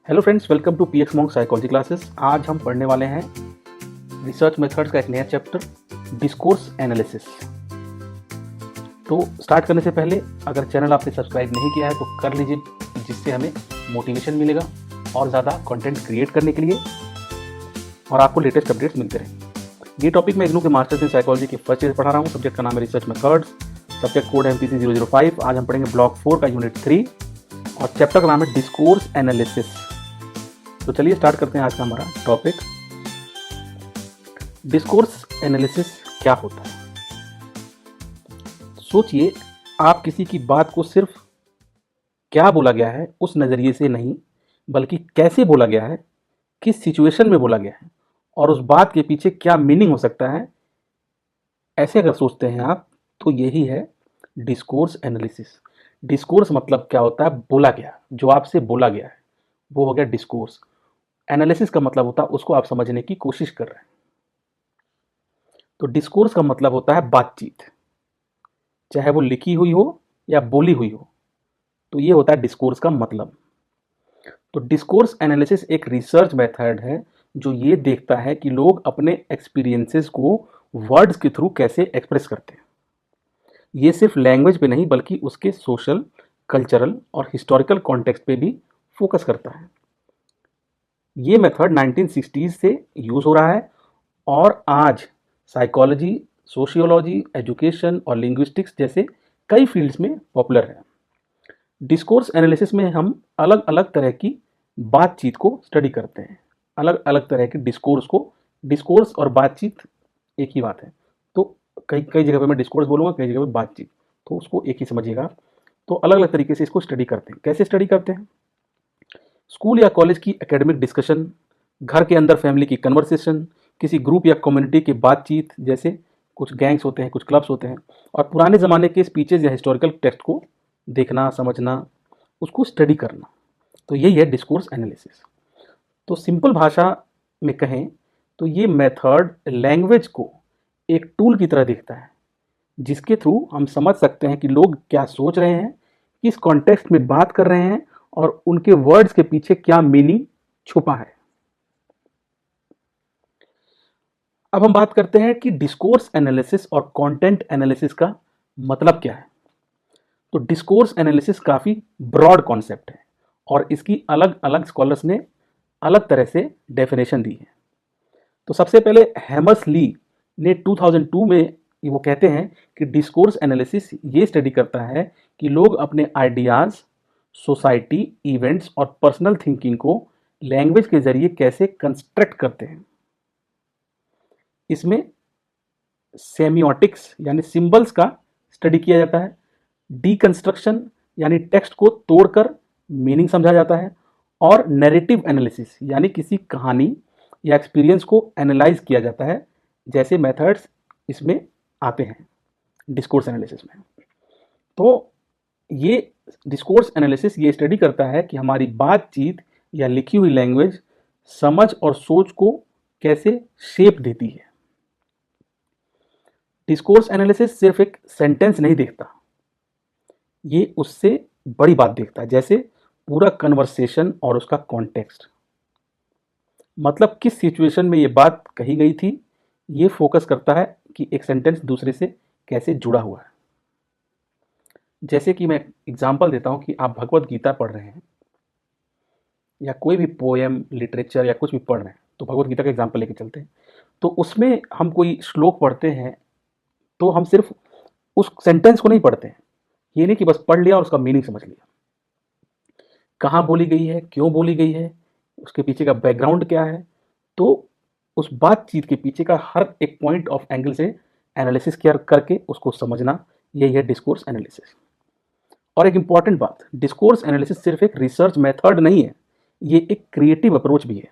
Hello friends, welcome to PX monk psychology classes. आज हम पढ़ने वाले हैं रिसर्च मेथड्स का एक नया चैप्टर, डिस्कोर्स एनालिसिस। तो स्टार्ट करने से पहले अगर चैनल आपने सब्सक्राइब नहीं किया है तो कर लीजिए, जिससे हमें मोटिवेशन मिलेगा और ज़्यादा कंटेंट क्रिएट करने के लिए और आपको लेटेस्ट अपडेट्स मिलते रहें। ये टॉपिक मैं इग्नू के मास्टर्स इन साइकोलॉजी के फर्स्ट ईयर पढ़ा रहा हूँ। सब्जेक्ट का नाम है रिसर्च मेथड्स, सब्जेक्ट कोड है MPC005। आज हम पढ़ेंगे ब्लॉक 4 का यूनिट 3 और चैप्टर का नाम है डिस्कोर्स एनालिसिस। तो चलिए स्टार्ट करते हैं आज का हमारा टॉपिक। डिस्कोर्स एनालिसिस क्या होता है? सोचिए, आप किसी की बात को सिर्फ क्या बोला गया है उस नज़रिए से नहीं, बल्कि कैसे बोला गया है, किस सिचुएशन में बोला गया है और उस बात के पीछे क्या मीनिंग हो सकता है, ऐसे अगर सोचते हैं आप, तो यही है डिस्कोर्स एनालिसिस। डिस्कोर्स मतलब क्या होता है? बोला गया, जो आपसे बोला गया है वो हो गया डिस्कोर्स। एनालिसिस का मतलब होता है उसको आप समझने की कोशिश कर रहे हैं। तो डिस्कोर्स का मतलब होता है बातचीत, चाहे वो लिखी हुई हो या बोली हुई हो। तो ये होता है डिस्कोर्स का मतलब। तो डिस्कोर्स एनालिसिस एक रिसर्च मेथड है जो ये देखता है कि लोग अपने एक्सपीरियंसेस को वर्ड्स के थ्रू कैसे एक्सप्रेस करते हैं। ये सिर्फ लैंग्वेज पे नहीं, बल्कि उसके सोशल, कल्चरल और हिस्टोरिकल कॉन्टेक्स्ट पे भी फोकस करता है। ये मेथड 1960s से यूज हो रहा है और आज साइकोलॉजी, सोशियोलॉजी, एजुकेशन और लिंग्विस्टिक्स जैसे कई फील्ड्स में पॉपुलर है। डिस्कोर्स एनालिसिस में हम अलग अलग तरह की बातचीत को स्टडी करते हैं। अलग अलग तरह के डिस्कोर्स और बातचीत एक ही बात है। तो कई कई जगह पे मैं डिस्कोर्स बोलूँगा, कई जगह पे बातचीत, तो उसको एक ही समझिएगा। तो अलग अलग तरीके से इसको स्टडी करते हैं। कैसे स्टडी करते हैं? स्कूल या कॉलेज की एकेडमिक डिस्कशन, घर के अंदर फैमिली की कन्वर्सेशन, किसी ग्रुप या कम्युनिटी की बातचीत, जैसे कुछ गैंग्स होते हैं, कुछ क्लब्स होते हैं, और पुराने ज़माने के स्पीचेज या हिस्टोरिकल टेक्स्ट को देखना, समझना, उसको स्टडी करना। तो यही है डिस्कोर्स एनालिसिस। तो सिंपल भाषा में कहें तो ये मेथड लैंग्वेज को एक टूल की तरह देखता है, जिसके थ्रू हम समझ सकते हैं कि लोग क्या सोच रहे हैं, किस कॉन्टेक्स्ट में बात कर रहे हैं और उनके वर्ड्स के पीछे क्या मीनिंग छुपा है। अब हम बात करते हैं कि डिस्कोर्स एनालिसिस और कंटेंट एनालिसिस का मतलब क्या है। तो डिस्कोर्स एनालिसिस काफ़ी ब्रॉड कॉन्सेप्ट है और इसकी अलग अलग स्कॉलर्स ने अलग तरह से डेफिनेशन दी है। तो सबसे पहले हैमर्स ली ने 2002 में वो कहते हैं कि डिस्कोर्स एनालिसिस ये स्टडी करता है कि लोग अपने आइडियाज़, सोसाइटी, इवेंट्स और पर्सनल थिंकिंग को लैंग्वेज के जरिए कैसे कंस्ट्रक्ट करते हैं। इसमें सेमियोटिक्स यानी सिंबल्स का स्टडी किया जाता है, डीकंस्ट्रक्शन यानी टेक्स्ट को तोड़कर मीनिंग समझा जाता है, और नैरेटिव एनालिसिस यानी किसी कहानी या एक्सपीरियंस को एनालाइज किया जाता है। जैसे मेथड्स इसमें आते हैं डिस्कोर्स एनालिसिस में। तो ये डिस्कोर्स एनालिसिस ये स्टडी करता है कि हमारी बातचीत या लिखी हुई लैंग्वेज समझ और सोच को कैसे शेप देती है। डिस्कोर्स एनालिसिस सिर्फ एक सेंटेंस नहीं देखता, ये उससे बड़ी बात देखता है, जैसे पूरा कन्वर्सेशन और उसका कॉन्टेक्स्ट, मतलब किस सिचुएशन में ये बात कही गई थी। ये फोकस करता है कि एक सेंटेंस दूसरे से कैसे जुड़ा हुआ है। जैसे कि मैं एग्जांपल देता हूँ कि आप भगवत गीता पढ़ रहे हैं या कोई भी पोएम, लिटरेचर या कुछ भी पढ़ रहे हैं, तो भगवत गीता का एग्जांपल लेके चलते हैं। तो उसमें हम कोई श्लोक पढ़ते हैं तो हम सिर्फ उस सेंटेंस को नहीं पढ़ते हैं। ये नहीं कि बस पढ़ लिया और उसका मीनिंग समझ लिया। कहाँ बोली गई है, क्यों बोली गई है, उसके पीछे का बैकग्राउंड क्या है। तो उस बातचीत के पीछे का हर एक पॉइंट ऑफ एंगल से एनालिसिस करके उसको समझना, यही है डिस्कोर्स एनालिसिस। और एक इंपॉर्टेंट बात, डिस्कोर्स एनालिसिस सिर्फ एक रिसर्च मेथड नहीं है, ये एक क्रिएटिव अप्रोच भी है,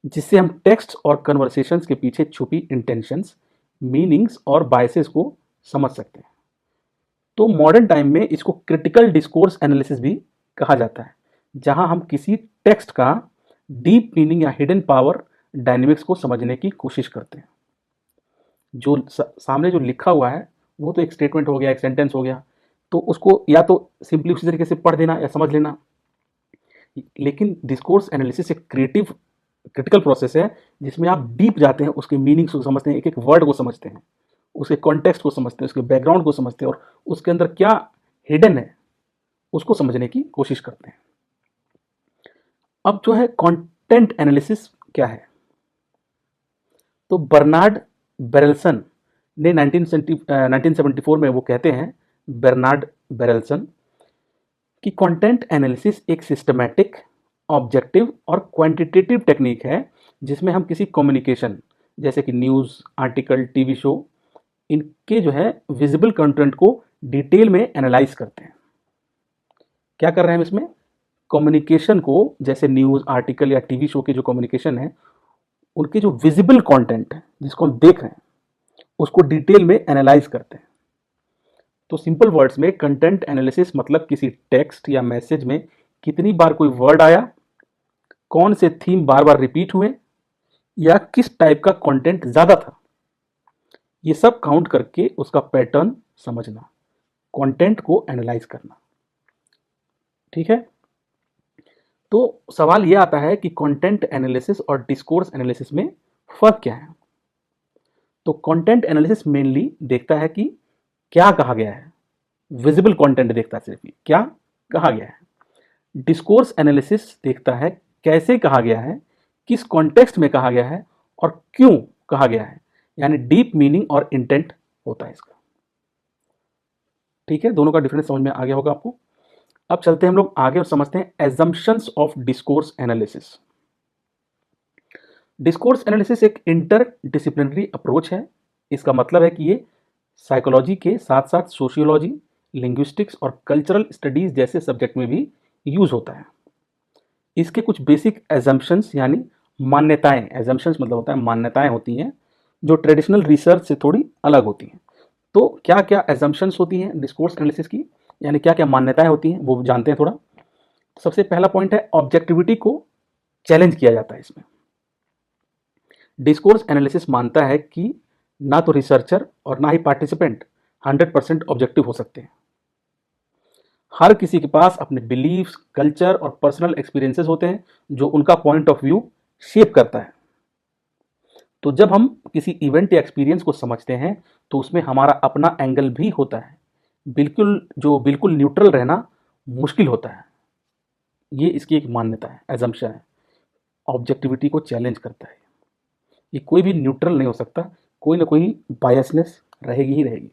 जिससे हम टेक्स्ट और कन्वर्सेशंस के पीछे छुपी इंटेंशंस, मीनिंग्स और बायसेस को समझ सकते हैं। तो मॉडर्न टाइम में इसको क्रिटिकल डिस्कोर्स एनालिसिस भी कहा जाता है, जहां हम किसी टेक्स्ट का डीप मीनिंग या हिडन पावर डायनेमिक्स को समझने की कोशिश करते हैं। जो सामने जो लिखा हुआ है वो तो एक स्टेटमेंट हो गया, एक सेंटेंस हो गया, तो उसको या तो सिंपली उसी तरीके से पढ़ देना या समझ लेना, लेकिन डिस्कोर्स एनालिसिस एक क्रिटिकल प्रोसेस है जिसमें आप डीप जाते हैं, उसके मीनिंग्स को समझते हैं, एक एक वर्ड को समझते हैं, उसके कॉन्टेक्स्ट को समझते हैं, उसके बैकग्राउंड को समझते हैं और उसके अंदर क्या हिडन है उसको समझने की कोशिश करते हैं। अब जो है कंटेंट एनालिसिस क्या है, तो बर्नार्ड बेरेल्सन ने 1974 में वो कहते हैं, बर्नार्ड बेरेल्सन, कि कंटेंट एनालिसिस एक सिस्टमैटिक, ऑब्जेक्टिव और क्वांटिटेटिव टेक्निक है जिसमें हम किसी कम्युनिकेशन जैसे कि न्यूज़, आर्टिकल, टीवी शो, इनके जो है विजिबल कंटेंट को डिटेल में एनालाइज करते हैं। क्या कर रहे हैं हम इसमें, कम्युनिकेशन को, जैसे न्यूज़, आर्टिकल या टीवी शो के जो कम्युनिकेशन है उनके जो विजिबल कंटेंट है जिसको हम देख रहे हैं उसको डिटेल में एनालाइज करते हैं। तो सिंपल वर्ड्स में कंटेंट एनालिसिस मतलब किसी टेक्स्ट या मैसेज में कितनी बार कोई वर्ड आया, कौन से थीम बार बार रिपीट हुए या किस टाइप का कंटेंट ज्यादा था, ये सब काउंट करके उसका पैटर्न समझना, कंटेंट को एनालाइज करना। ठीक है, तो सवाल यह आता है कि कंटेंट एनालिसिस और डिस्कोर्स एनालिसिस में फर्क क्या है। तो कंटेंट एनालिसिस मेनली देखता है कि क्या कहा गया है, विजिबल कंटेंट देखता है, सिर्फ क्या कहा गया है। डिस्कोर्स एनालिसिस देखता है कैसे कहा गया है, किस कॉन्टेक्स्ट में कहा गया है और क्यों कहा गया है, यानी डीप मीनिंग और इंटेंट होता है इसका। ठीक है, दोनों का डिफरेंस समझ में आ गया होगा आपको। अब चलते हैं हम लोग आगे और समझते हैं assumptions of discourse analysis. Discourse analysis एक इंटर डिसिप्लिनरी अप्रोच है। इसका मतलब है कि ये साइकोलॉजी के साथ साथ सोशियोलॉजी, लिंग्विस्टिक्स और कल्चरल स्टडीज जैसे सब्जेक्ट में भी यूज होता है। इसके कुछ बेसिक एजम्पशंस यानी मान्यताएं, एजम्पशंस मतलब होता है मान्यताएं होती हैं जो ट्रेडिशनल रिसर्च से थोड़ी अलग होती हैं। तो क्या क्या एजम्पशंस होती हैं डिस्कोर्स एनालिसिस की, यानी क्या क्या मान्यताएं होती हैं वो जानते हैं थोड़ा। सबसे पहला पॉइंट है ऑब्जेक्टिविटी को चैलेंज किया जाता है इसमें। डिस्कोर्स एनालिसिस मानता है कि ना तो रिसर्चर और ना ही पार्टिसिपेंट 100% ऑब्जेक्टिव हो सकते हैं। हर किसी के पास अपने बिलीव्स, कल्चर और पर्सनल एक्सपीरियंसेस होते हैं जो उनका पॉइंट ऑफ व्यू शेप करता है। तो जब हम किसी इवेंट या एक्सपीरियंस को समझते हैं तो उसमें हमारा अपना एंगल भी होता है, बिल्कुल न्यूट्रल रहना मुश्किल होता है। ये इसकी एक मान्यता है, एजम्पशन है, ऑब्जेक्टिविटी को चैलेंज करता है। ये कोई भी न्यूट्रल नहीं हो सकता, कोई ना कोई बायसनेस रहेगी ही रहेगी।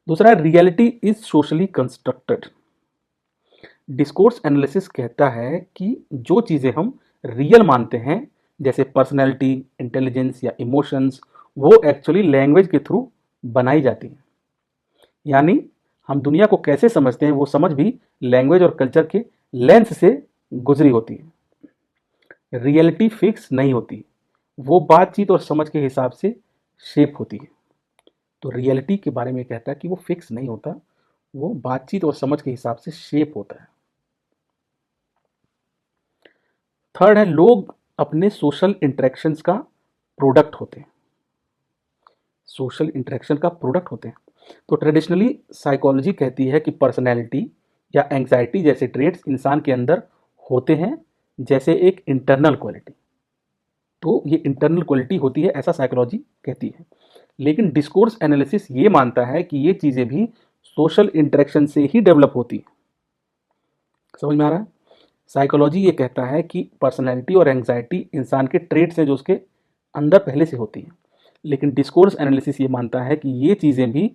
दूसरा है reality is socially constructed. Discourse analysis कहता है कि जो चीज़ें हम रियल मानते हैं जैसे पर्सनैलिटी, इंटेलिजेंस या इमोशंस, वो एक्चुअली लैंग्वेज के थ्रू बनाई जाती हैं। यानी हम दुनिया को कैसे समझते हैं वो समझ भी लैंग्वेज और कल्चर के लेंस से गुजरी होती है। रियलिटी फिक्स नहीं होती, वो बातचीत और समझ के हिसाब से शेप होती है। तो रियलिटी के बारे में कहता है कि वो फिक्स नहीं होता, वो बातचीत और समझ के हिसाब से शेप होता है। थर्ड है लोग अपने सोशल इंटरेक्शंस का प्रोडक्ट होते हैं। सोशल इंटरेक्शन का प्रोडक्ट होते हैं। तो ट्रेडिशनली साइकोलॉजी कहती है कि पर्सनैलिटी या एंग्जाइटी जैसे ट्रेट्स इंसान के अंदर होते हैं, जैसे एक इंटरनल क्वालिटी। तो ये इंटरनल क्वालिटी होती है, ऐसा साइकोलॉजी कहती है। लेकिन डिस्कोर्स एनालिसिस ये मानता है कि ये चीज़ें भी सोशल इंटरेक्शन से ही डेवलप होती हैं। समझ में आ रहा है? साइकोलॉजी ये कहता है कि पर्सनैलिटी और एंग्जाइटी इंसान के ट्रेट्स हैं जो उसके अंदर पहले से होती हैं। लेकिन डिस्कोर्स एनालिसिस ये मानता है कि ये चीज़ें भी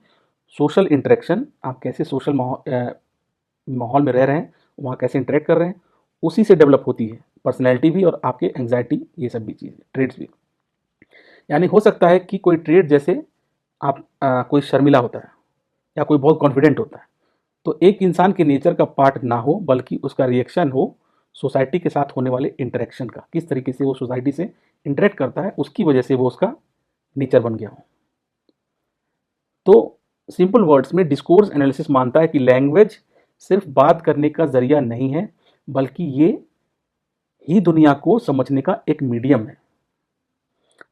सोशल इंटरेक्शन, आप कैसे सोशल माहौल में रह रहे हैं, वहाँ कैसे इंटरेक्ट कर रहे हैं, उसी से डेवलप होती है पर्सनैलिटी भी और आपके एंग्जाइटी, ये सब भी चीज़ें, ट्रेड्स भी। यानी हो सकता है कि कोई ट्रेड जैसे आप कोई शर्मिला होता है या कोई बहुत कॉन्फिडेंट होता है, तो एक इंसान के नेचर का पार्ट ना हो बल्कि उसका रिएक्शन हो सोसाइटी के साथ होने वाले इंटरेक्शन का, किस तरीके से वो सोसाइटी से इंटरेक्ट करता है, उसकी वजह से वो उसका नेचर बन गया हो। तो सिंपल वर्ड्स में डिस्कोर्स एनालिसिस मानता है कि लैंग्वेज सिर्फ बात करने का जरिया नहीं है, बल्कि ये ही दुनिया को समझने का एक मीडियम है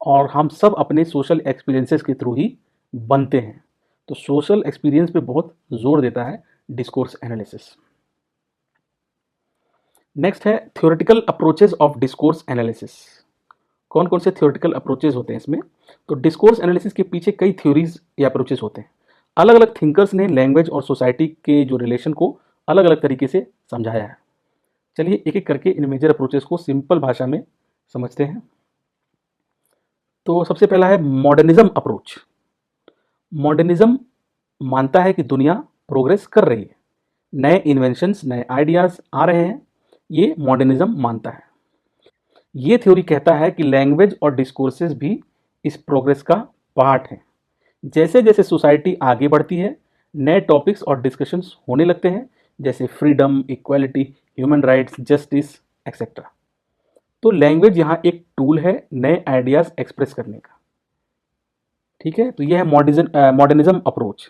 और हम सब अपने सोशल एक्सपीरियंसेस के थ्रू ही बनते हैं। तो सोशल एक्सपीरियंस पे बहुत जोर देता है डिस्कोर्स एनालिसिस। नेक्स्ट है theoretical approaches of discourse analysis. कौन कौन से थ्योरेटिकल अप्रोचेज होते हैं इसमें? तो डिस्कोर्स एनालिसिस के पीछे कई थ्योरीज या अप्रोचेज होते हैं। अलग अलग थिंकर्स ने लैंग्वेज और सोसाइटी के जो रिलेशन को अलग अलग तरीके से समझाया है। चलिए एक एक करके इन मेजर अप्रोचेस को सिंपल भाषा में समझते हैं। तो सबसे पहला है मॉडर्निज्म अप्रोच। मॉडर्निज्म मानता है कि दुनिया प्रोग्रेस कर रही है, नए इन्वेंशंस, नए आइडियाज आ रहे हैं, ये मॉडर्निज्म मानता है। ये थ्योरी कहता है कि लैंग्वेज और डिस्कोर्सेस भी इस प्रोग्रेस का पार्ट है। जैसे जैसे सोसाइटी आगे बढ़ती है, नए टॉपिक्स और डिस्कशंस होने लगते हैं, जैसे freedom, equality, human rights, justice etcetera. तो लैंग्वेज यहाँ एक टूल है नए आइडियाज एक्सप्रेस करने का। ठीक है, तो यह है मॉडर्निज्म अप्रोच,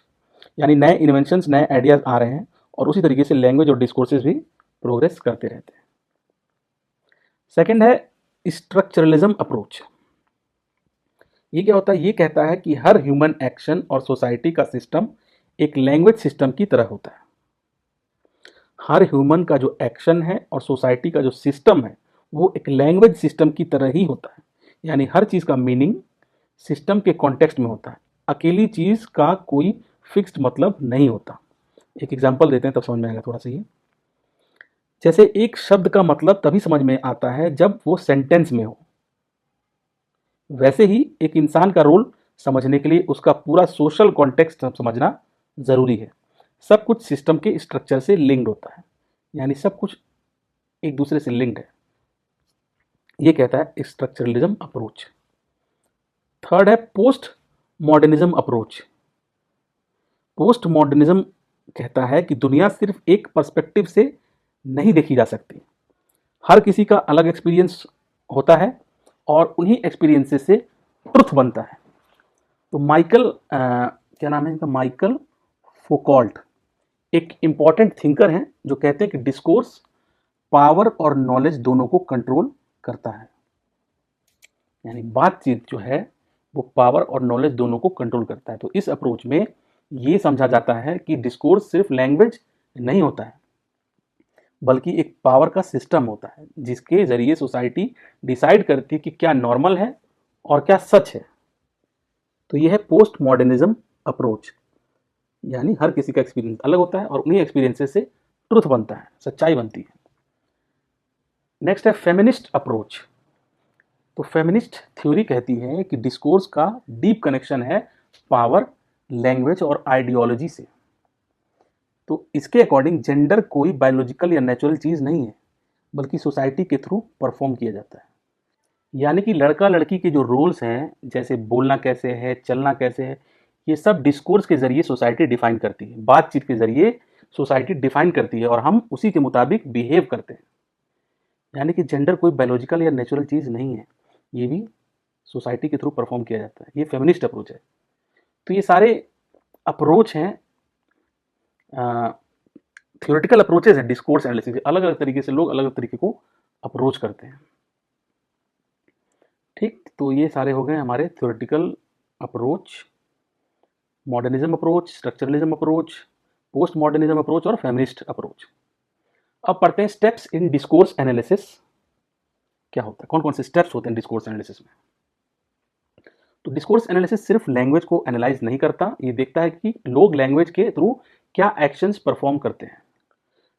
यानी नए इन्वेंशंस, नए आइडियाज आ रहे हैं और उसी तरीके से लैंग्वेज और डिस्कोर्सेज भी प्रोग्रेस करते रहते हैं। सेकंड है स्ट्रक्चरलिज्म अप्रोच। ये क्या होता है? ये कहता है कि हर ह्यूमन एक्शन और सोसाइटी का सिस्टम एक लैंग्वेज सिस्टम की तरह होता है। हर ह्यूमन का जो एक्शन है और सोसाइटी का जो सिस्टम है वो एक लैंग्वेज सिस्टम की तरह ही होता है, यानी हर चीज़ का मीनिंग सिस्टम के कॉन्टेक्स्ट में होता है। अकेली चीज़ का कोई फिक्स्ड मतलब नहीं होता। एक एग्जांपल देते हैं तब समझ में आएगा थोड़ा सा ये। जैसे एक शब्द का मतलब तभी समझ में आता है जब वो सेंटेंस में हो, वैसे ही एक इंसान का रोल समझने के लिए उसका पूरा सोशल कॉन्टेक्स्ट समझना ज़रूरी है। सब कुछ सिस्टम के स्ट्रक्चर से लिंक्ड होता है, यानी सब कुछ एक दूसरे से लिंक्ड है। ये कहता है स्ट्रक्चरलिज्म अप्रोच। थर्ड है post modernism approach. Post modernism कहता है कि दुनिया सिर्फ एक पर्सपेक्टिव से नहीं देखी जा सकती। हर किसी का अलग एक्सपीरियंस होता है और उन्हीं एक्सपीरियंसेस से ट्रुथ बनता है। तो क्या नाम है इनका, माइकल फोकॉल्ट एक इंपॉर्टेंट थिंकर हैं जो कहते हैं कि डिस्कोर्स पावर और नॉलेज दोनों को कंट्रोल करता है, यानी बातचीत जो है वो पावर और नॉलेज दोनों को कंट्रोल करता है। तो इस अप्रोच में ये समझा जाता है कि डिस्कोर्स सिर्फ लैंग्वेज नहीं होता है, बल्कि एक पावर का सिस्टम होता है जिसके जरिए सोसाइटी डिसाइड करती है कि क्या नॉर्मल है और क्या सच है। तो यह है पोस्ट मॉडर्निज्म अप्रोच, यानी हर किसी का एक्सपीरियंस अलग होता है और उन्हीं एक्सपीरियंसेस से ट्रुथ बनता है, सच्चाई बनती है। नेक्स्ट है फेमिनिस्ट अप्रोच। तो फेमिनिस्ट थ्योरी कहती है कि डिस्कोर्स का डीप कनेक्शन है पावर, लैंग्वेज और आइडियोलॉजी से। तो इसके अकॉर्डिंग जेंडर कोई बायोलॉजिकल या नेचुरल चीज़ नहीं है, बल्कि सोसाइटी के थ्रू परफॉर्म किया जाता है। यानी कि लड़का लड़की के जो रोल्स हैं, जैसे बोलना कैसे है, चलना कैसे है, ये सब डिस्कोर्स के जरिए सोसाइटी डिफाइन करती है, बातचीत के जरिए सोसाइटी डिफाइन करती है और हम उसी के मुताबिक बिहेव करते हैं। यानी कि जेंडर कोई बायोलॉजिकल या नेचुरल चीज़ नहीं है, ये भी सोसाइटी के थ्रू परफॉर्म किया जाता है। ये फेमिनिस्ट अप्रोच है। तो ये सारे अप्रोच हैं, थ्योरेटिकल अप्रोचेज हैं डिस्कोर्स एनालिसिस। अलग अलग तरीके से लोग अलग अलग तरीके को अप्रोच करते हैं। ठीक, तो ये सारे हो गए हमारे theoretical approach, modernism approach, structuralism approach, post modernism approach और फेमिनिस्ट अप्रोच। अब पढ़ते हैं स्टेप्स इन डिस्कोर्स एनालिसिस क्या होता है, कौन कौन से स्टेप्स होते हैं डिस्कोर्स एनालिसिस में। तो डिस्कोर्स एनालिसिस सिर्फ लैंग्वेज को एनालाइज नहीं करता, ये देखता है कि लोग लैंग्वेज के थ्रू क्या एक्शंस परफॉर्म करते हैं।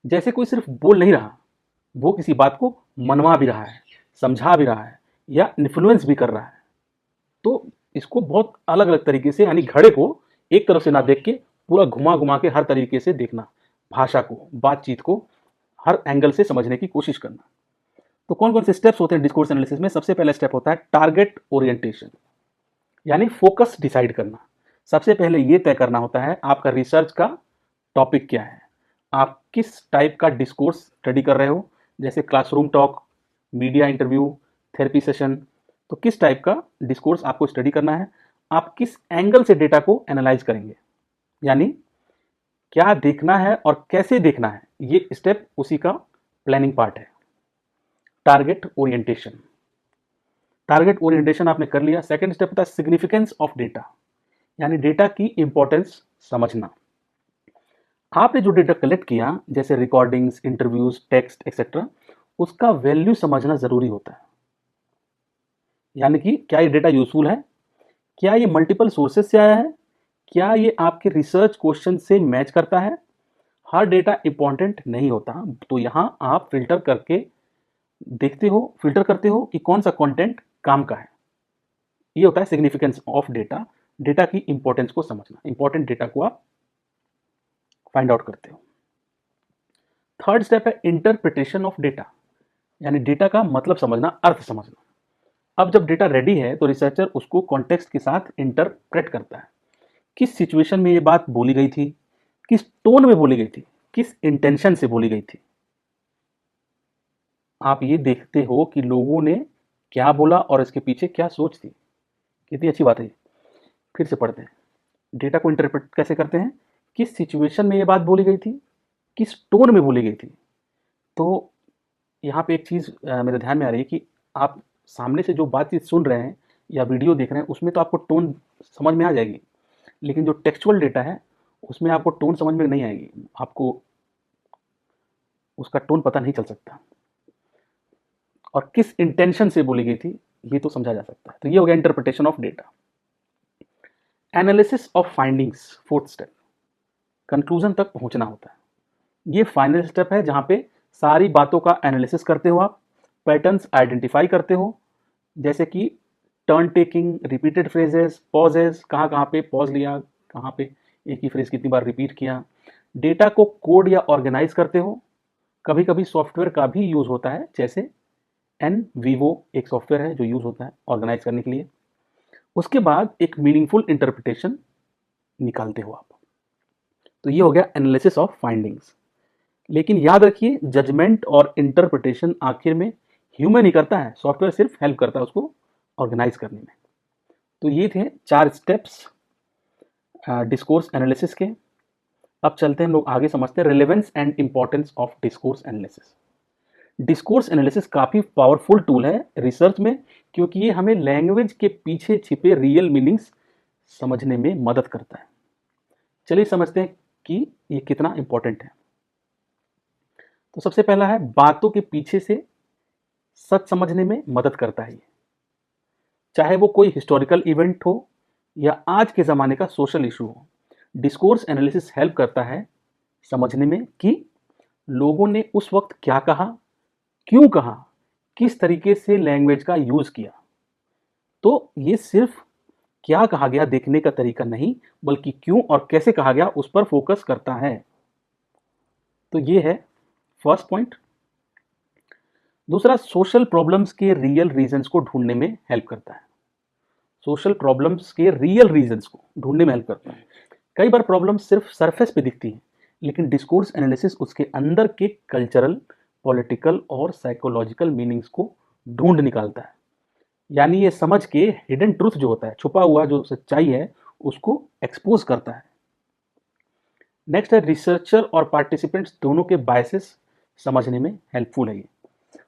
जैसे कोई सिर्फ बोल नहीं रहा, वो किसी बात को मनवा भी रहा है, समझा भी रहा है या इन्फ्लुएंस भी कर रहा है। तो इसको बहुत अलग अलग तरीके से, यानी घड़े को एक तरफ से ना देख के पूरा घुमा घुमा के हर तरीके से देखना, भाषा को, बातचीत को हर एंगल से समझने की कोशिश करना। तो कौन कौन से स्टेप्स होते हैं डिस्कोर्स एनालिसिस में? सबसे पहला स्टेप होता है टारगेट ओरिएंटेशन, यानी फोकस डिसाइड करना। सबसे पहले ये तय करना होता है आपका रिसर्च का टॉपिक क्या है, आप किस टाइप का डिस्कोर्स स्टडी कर रहे हो, जैसे classroom talk, media interview, therapy session. तो किस टाइप का डिस्कोर्स आपको स्टडी करना है, आप किस एंगल से डेटा को एनालाइज करेंगे, यानी क्या देखना है और कैसे देखना है, ये स्टेप उसी का प्लानिंग पार्ट है। टारगेट ओरिएंटेशन, टारगेट ओरिएंटेशन आपने कर लिया। सेकंड स्टेप होता है सिग्निफिकेंस ऑफ डेटा, यानी डेटा की इंपॉर्टेंस समझना। आपने जो डेटा कलेक्ट किया, जैसे रिकॉर्डिंग्स, इंटरव्यूज, टेक्स्ट एक्सेट्रा, उसका वैल्यू समझना ज़रूरी होता है। यानी कि क्या ये डेटा यूज़फुल है? क्या ये मल्टीपल सोर्सेज़ से आया है? क्या ये आपके रिसर्च क्वेश्चन से मैच करता है? हर डेटा इम्पोर्टेंट नहीं होता, तो यहाँ आप फ़िल्टर करते हो कि कौन-सा कंटेंट काम का है। ये होता है सिग्निफिकेंस ऑफ डेटा, डेटा की इम्पोर्टेंस को समझना। इम्पोर्टेंट डेटा को आप फाइंड आउट करते हो। थर्ड स्टेप है इंटरप्रिटेशन ऑफ डेटा, यानी डेटा का मतलब समझना, अर्थ समझना। अब जब डेटा रेडी है तो रिसर्चर उसको कॉन्टेक्स्ट के साथ इंटरप्रेट करता है। किस सिचुएशन में ये बात बोली गई थी, किस टोन में बोली गई थी, किस इंटेंशन से बोली गई थी। आप ये देखते हो कि लोगों ने क्या बोला और इसके पीछे क्या सोच थी। कितनी अच्छी बात है ये। फिर से पढ़ते हैं। डेटा को इंटरप्रेट कैसे करते हैं, किस सिचुएशन में ये बात बोली गई थी, किस टोन में बोली गई थी। तो यहाँ पे एक चीज़ मेरे ध्यान में आ रही है कि आप सामने से जो बातचीत सुन रहे हैं या वीडियो देख रहे हैं उसमें तो आपको टोन समझ में आ जाएगी, लेकिन जो टेक्सचुअल डेटा है उसमें आपको टोन समझ में नहीं आएगी, आपको उसका टोन पता नहीं चल सकता और किस इंटेंशन से बोली गई थी ये तो समझा जा सकता है। तो ये हो गया interpretation of data. Analysis of findings, fourth step, conclusion तक पहुंचना होता है। ये फाइनल स्टेप है जहां पे सारी बातों का एनालिसिस करते हो, आप पैटर्न्स आइडेंटिफाई करते हो, जैसे कि turn taking, repeated phrases, pauses, कहाँ कहाँ पे पॉज लिया, कहाँ पे एक ही फ्रेज कितनी बार रिपीट किया। डेटा को कोड या ऑर्गेनाइज करते हो। कभी कभी सॉफ्टवेयर का भी यूज होता है, जैसे एन वीवो एक सॉफ्टवेयर है जो यूज होता है ऑर्गेनाइज करने के लिए। उसके बाद एक मीनिंगफुल इंटरप्रिटेशन निकालते हो आप। तो ये हो गया एनालिसिस ऑफ फाइंडिंग्स। लेकिन याद रखिए, जजमेंट और इंटरप्रिटेशन आखिर में ह्यूमन ही करता है, सॉफ्टवेयर सिर्फ हेल्प करता है उसको ऑर्गेनाइज करने में। तो ये थे 4 स्टेप्स डिस्कोर्स एनालिसिस के। अब चलते हैं हम लोग आगे, समझते हैं relevance and importance of discourse analysis. Discourse analysis काफ़ी पावरफुल टूल है रिसर्च में, क्योंकि ये हमें लैंग्वेज के पीछे छिपे रियल मीनिंग्स समझने में मदद करता है। चलिए समझते हैं कि ये कितना इंपॉर्टेंट है। तो सबसे पहला है, बातों के पीछे से सच समझने में मदद करता है ये। चाहे वो कोई हिस्टोरिकल इवेंट हो या आज के ज़माने का सोशल इशू हो, डिस्कोर्स एनालिसिस हेल्प करता है समझने में कि लोगों ने उस वक्त क्या कहा, क्यों कहा, किस तरीके से लैंग्वेज का यूज़ किया। तो ये सिर्फ क्या कहा गया देखने का तरीका नहीं, बल्कि क्यों और कैसे कहा गया उस पर फोकस करता है। तो ये है फर्स्ट पॉइंट। दूसरा, सोशल प्रॉब्लम्स के रियल रीजंस को ढूंढने में हेल्प करता है। सोशल प्रॉब्लम्स के रियल रीजंस को ढूंढने में हेल्प करता है। कई बार प्रॉब्लम सिर्फ सरफेस पे दिखती है, लेकिन डिस्कोर्स एनालिसिस उसके अंदर के कल्चरल, पॉलिटिकल और साइकोलॉजिकल मीनिंग्स को ढूंढ निकालता है। यानी ये समझ के हिडन ट्रूथ जो होता है, छुपा हुआ जो सच्चाई है, उसको एक्सपोज करता है। नेक्स्ट है, रिसर्चर और पार्टिसिपेंट्स दोनों के बायसेस समझने में हेल्पफुल है ये।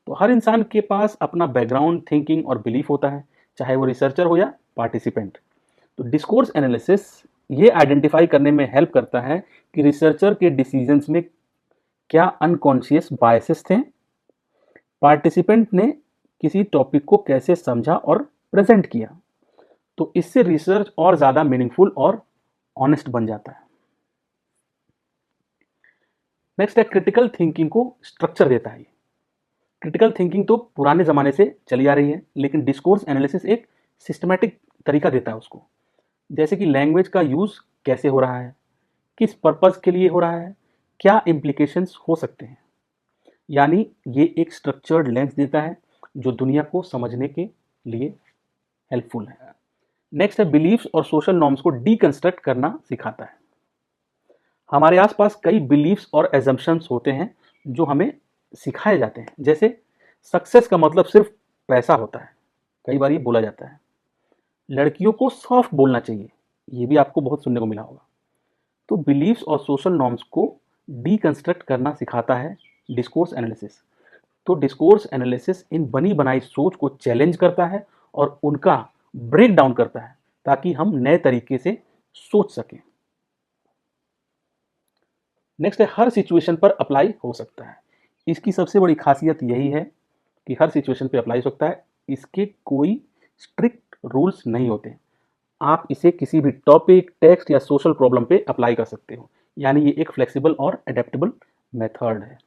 तो हर इंसान के पास अपना बैकग्राउंड, थिंकिंग और बिलीफ होता है, चाहे वो रिसर्चर हो या पार्टिसिपेंट। तो डिस्कोर्स एनालिसिस ये आइडेंटिफाई करने में हेल्प करता है कि रिसर्चर के डिसीजंस में क्या अनकॉन्शियस बायसेस थे, पार्टिसिपेंट ने किसी टॉपिक को कैसे समझा और प्रेजेंट किया। तो इससे रिसर्च और ज़्यादा मीनिंगफुल और ऑनेस्ट बन जाता है। नेक्स्ट है, क्रिटिकल थिंकिंग को स्ट्रक्चर देता है। क्रिटिकल थिंकिंग तो पुराने ज़माने से चली आ रही है, लेकिन डिस्कोर्स एनालिसिस एक सिस्टमैटिक तरीका देता है उसको। जैसे कि लैंग्वेज का यूज़ कैसे हो रहा है, किस पर्पज़ के लिए हो रहा है, क्या इम्प्लीकेशंस हो सकते हैं। यानी ये एक स्ट्रक्चर्ड लेंस देता है जो दुनिया को समझने के लिए हेल्पफुल है। नेक्स्ट है, बिलीफ्स और सोशल नॉर्म्स को डीकंस्ट्रक्ट करना सिखाता है। हमारे आसपास कई बिलीफ्स और एजम्पशंस होते हैं जो हमें सिखाए जाते हैं, जैसे सक्सेस का मतलब सिर्फ पैसा होता है, कई बार ये बोला जाता है। लड़कियों को सॉफ्ट बोलना चाहिए, ये भी आपको बहुत सुनने को मिला होगा। तो बिलीफ्स और सोशल नॉर्म्स को डीकंस्ट्रक्ट करना सिखाता है डिस्कोर्स एनालिसिस। तो डिस्कोर्स एनालिसिस इन बनी बनाई सोच को चैलेंज करता है और उनका ब्रेक डाउन करता है, ताकि हम नए तरीके से सोच सकें। नेक्स्ट है, हर सिचुएशन पर अप्लाई हो सकता है। इसकी सबसे बड़ी खासियत यही है कि हर सिचुएशन पे अप्लाई हो सकता है, इसके कोई स्ट्रिक्ट रूल्स नहीं होते। आप इसे किसी भी टॉपिक, टेक्स्ट या सोशल प्रॉब्लम पे अप्लाई कर सकते हो, यानी ये एक फ्लेक्सिबल और एडेप्टेबल मेथड है।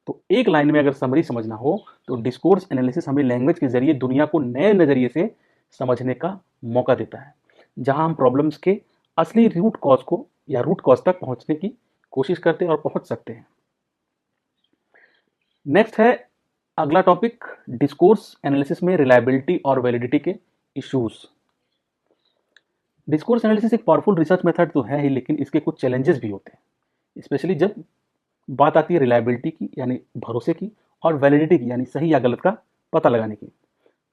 तो एक लाइन में अगर समरी समझना हो तो डिस्कोर्स एनालिसिस हमें लैंग्वेज के जरिए दुनिया को नए नज़रिए से समझने का मौका देता है, जहां हम प्रॉब्लम्स के असली रूट कॉज को या रूट कॉज तक पहुंचने की कोशिश करते हैं और पहुंच सकते हैं। नेक्स्ट है अगला टॉपिक, डिस्कोर्स एनालिसिस में रिलायबिलिटी और वैलिडिटी के इश्यूज। डिस्कोर्स एनालिसिस एक पावरफुल रिसर्च मेथड तो है ही, लेकिन इसके कुछ चैलेंजेस भी होते हैं, स्पेशली जब बात आती है रिलायबिलिटी की यानी भरोसे की, और वैलिडिटी की यानी सही या गलत का पता लगाने की।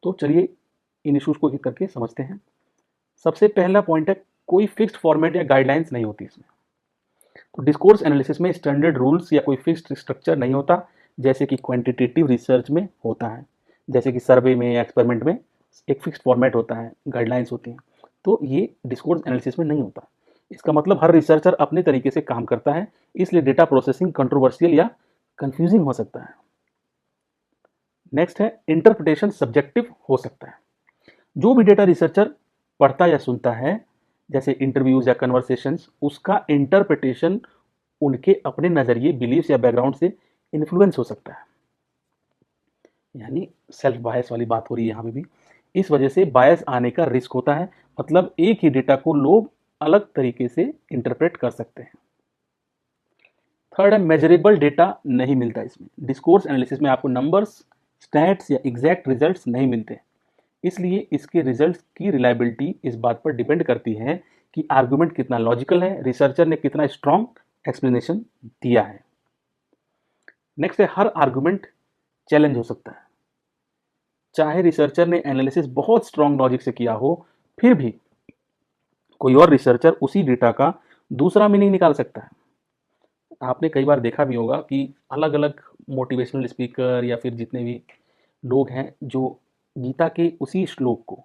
तो चलिए इन इश्यूज को एक करके समझते हैं। सबसे पहला पॉइंट है, कोई फिक्स्ड फॉर्मेट या गाइडलाइंस नहीं होती इसमें। तो डिस्कोर्स एनालिसिस में स्टैंडर्ड रूल्स या कोई फिक्स्ड स्ट्रक्चर नहीं होता, जैसे कि क्वांटिटेटिव रिसर्च में होता है, जैसे कि सर्वे में या एक्सपेरिमेंट में एक फिक्स्ड फॉर्मेट होता है, गाइडलाइंस होती हैं। तो ये डिस्कोर्स एनालिसिस में नहीं होता। इसका मतलब हर रिसर्चर अपने तरीके से काम करता है, इसलिए डेटा प्रोसेसिंग कंट्रोवर्शियल या कंफ्यूजिंग हो सकता है। नेक्स्ट है, इंटरप्रिटेशन सब्जेक्टिव हो सकता है। जो भी डेटा रिसर्चर पढ़ता या सुनता है, जैसे इंटरव्यूज या कन्वर्सेशंस, उसका इंटरप्रिटेशन उनके अपने नज़रिए, बिलीव्स या बैकग्राउंड से इन्फ्लुएंस हो सकता है, यानी सेल्फ बायस वाली बात हो रही है यहाँ पे भी। इस वजह से बायस आने का रिस्क होता है, मतलब एक ही डेटा को लोग अलग तरीके से इंटरप्रेट कर सकते हैं। थर्ड है, मेजरेबल डेटा नहीं मिलता इसमें। डिस्कोर्स एनालिसिस में आपको नंबर्स, स्टैट्स या एग्जैक्ट रिजल्ट्स नहीं मिलते, इसलिए इसके रिजल्ट्स की रिलायबिलिटी इस बात पर डिपेंड करती है कि आर्गुमेंट कितना लॉजिकल है, रिसर्चर ने कितना स्ट्रॉन्ग एक्सप्लेनेशन दिया है। नेक्स्ट है, हर आर्गुमेंट चैलेंज हो सकता है। चाहे रिसर्चर ने एनालिसिस बहुत स्ट्रॉन्ग लॉजिक से किया हो, फिर भी कोई और रिसर्चर उसी डेटा का दूसरा मीनिंग निकाल सकता है। आपने कई बार देखा भी होगा कि अलग अलग मोटिवेशनल स्पीकर या फिर जितने भी लोग हैं जो गीता के उसी श्लोक को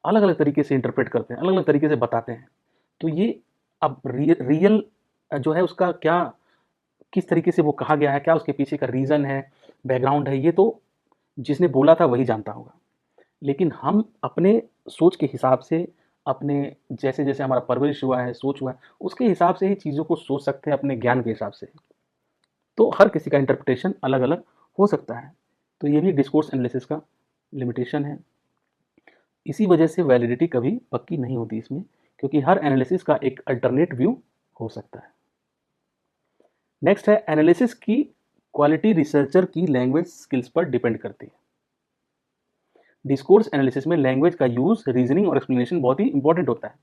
अलग अलग तरीके से इंटरप्रेट करते हैं, अलग अलग तरीके से बताते हैं। तो ये अब रियल जो है उसका क्या, किस तरीके से वो कहा गया है, क्या उसके पीछे का रीज़न है, बैकग्राउंड है, ये तो जिसने बोला था वही जानता होगा। लेकिन हम अपने सोच के हिसाब से, अपने जैसे जैसे हमारा परवरिश हुआ है, सोच हुआ है, उसके हिसाब से ही चीज़ों को सोच सकते हैं, अपने ज्ञान के हिसाब से। तो हर किसी का इंटरप्रिटेशन अलग अलग हो सकता है। तो ये भी डिस्कोर्स एनालिसिस का लिमिटेशन है। इसी वजह से वैलिडिटी कभी पक्की नहीं होती इसमें, क्योंकि हर एनालिसिस का एक अल्टरनेट व्यू हो सकता है। नेक्स्ट है, एनालिसिस की क्वालिटी रिसर्चर की लैंग्वेज स्किल्स पर डिपेंड करती है। डिस्कोर्स एनालिसिस में लैंग्वेज का यूज, रीजनिंग और एक्सप्लेनेशन बहुत ही इंपॉर्टेंट होता है।